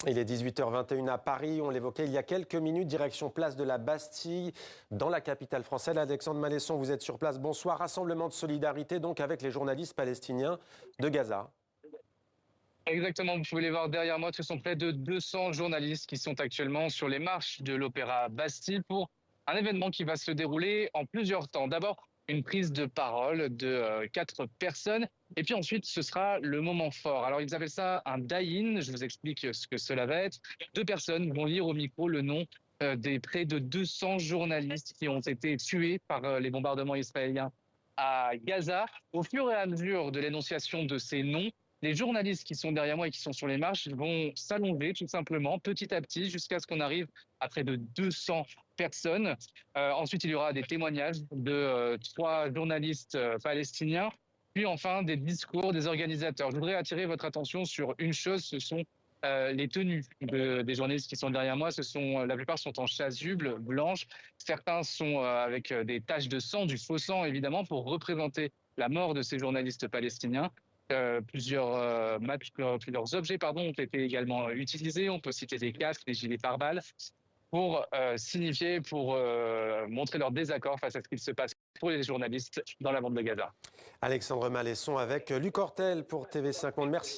Il est 18h21 à Paris, on l'évoquait il y a quelques minutes, direction place de la Bastille, dans la capitale française. Alexandre Malesson, vous êtes sur place. Bonsoir, rassemblement de solidarité donc avec les journalistes palestiniens de Gaza. Exactement, vous pouvez les voir derrière moi. Ce sont près de 200 journalistes qui sont actuellement sur les marches de l'Opéra Bastille pour un événement qui va se dérouler en plusieurs temps. D'abord, une prise de parole de 4 personnes. Et puis ensuite, ce sera le moment fort. Alors, ils appellent ça un die-in. Je vous explique ce que cela va être. 2 personnes vont lire au micro le nom des près de 200 journalistes qui ont été tués par les bombardements israéliens à Gaza. Au fur et à mesure de l'énonciation de ces noms, les journalistes qui sont derrière moi et qui sont sur les marches vont s'allonger tout simplement, petit à petit, jusqu'à ce qu'on arrive à près de 200 personnes. Ensuite, il y aura des témoignages de 3 journalistes palestiniens, puis enfin des discours des organisateurs. Je voudrais attirer votre attention sur une chose, ce sont les tenues des journalistes qui sont derrière moi. La plupart sont en chasuble blanche. Certains sont avec des taches de sang, du faux sang évidemment, pour représenter la mort de ces journalistes palestiniens. Plusieurs objets ont été également utilisés. On peut citer des casques, des gilets pare-balles pour signifier, pour montrer leur désaccord face à ce qu'il se passe pour les journalistes dans la bande de Gaza. Alexandre Malesson avec Luc Hortel pour TV5 Monde. Merci.